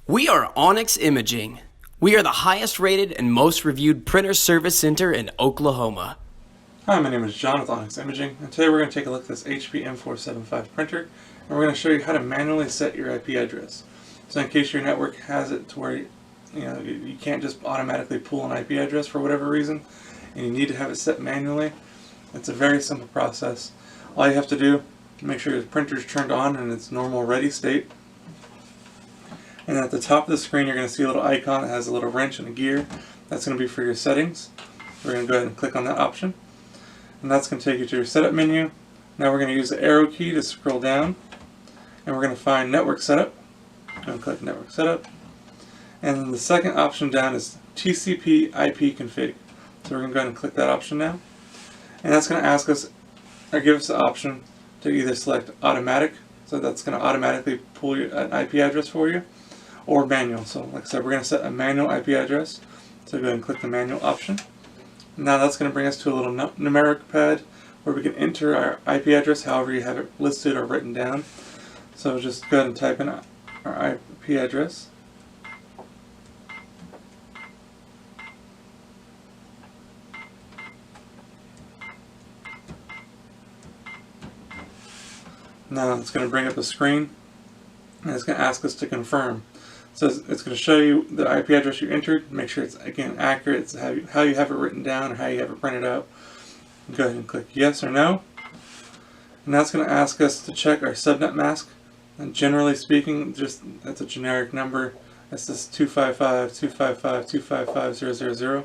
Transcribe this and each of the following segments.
We are Onyx Imaging. We are the highest rated and most reviewed printer service center in Oklahoma. Hi, my name is John with Onyx Imaging, and today we're going to take a look at this HP M475 printer, and we're going to show you how to manually set your IP address. So in case your network has it to where you can't just automatically pull an IP address for whatever reason, and you need to have it set manually, it's a very simple process. All you have to do, make sure your printer is turned on in its normal ready state. And at the top of the screen you're going to see a little icon that has a little wrench and a gear. That's going to be for your settings. We're going to go ahead and click on that option. And that's going to take you to your setup menu. Now we're going to use the arrow key to scroll down. And we're going to find network setup. I'm going to click network setup. And then the second option down is TCP IP config. So we're going to go ahead and click that option now. And that's going to ask us, or give us the option to either select automatic, so that's going to automatically pull an IP address for you, or manual. So like I said, we're going to set a manual IP address. So go ahead and click the manual option. Now that's going to bring us to a little numeric pad where we can enter our IP address however you have it listed or written down. So just go ahead and type in our IP address. Now it's going to bring up a screen and it's going to ask us to confirm. So it's going to show you the IP address you entered, make sure it's again accurate, it's how you have it written down or how you have it printed out. Go ahead and click yes or no. And that's going to ask us to check our subnet mask. And generally speaking, that's a generic number. It's this 255.255.255.000.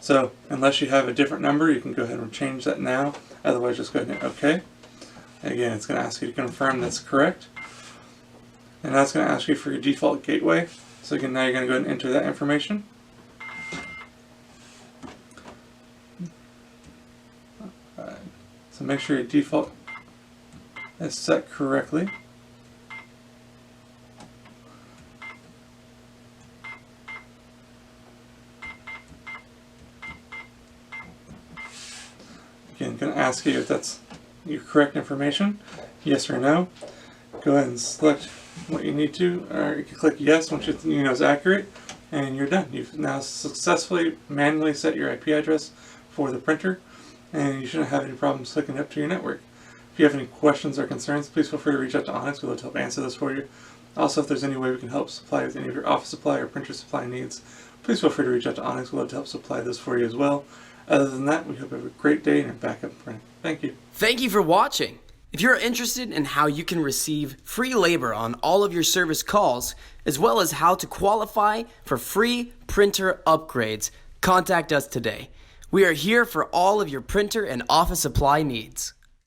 So unless you have a different number, you can go ahead and change that now. Otherwise, just go ahead and hit OK. Again, it's going to ask you to confirm that's correct. And now it's going to ask you for your default gateway. So again, now you're going to go ahead and enter that information. So make sure your default is set correctly. Again, going to ask you if that's your correct information, yes or no. Go ahead and select what you need to, or you can click yes once you know it's accurate, and you're done. You've now successfully manually set your IP address for the printer, and you shouldn't have any problems hooking up to your network. If you have any questions or concerns, please feel free to reach out to Onyx. We'll help answer this for you. Also, if there's any way we can help supply with any of your office supply or printer supply needs, please feel free to reach out to Onyx. We'll help supply this for you as well. Other than that, we hope you have a great day and your backup print. Thank you. Thank you for watching. If you're interested in how you can receive free labor on all of your service calls, as well as how to qualify for free printer upgrades, contact us today. We are here for all of your printer and office supply needs.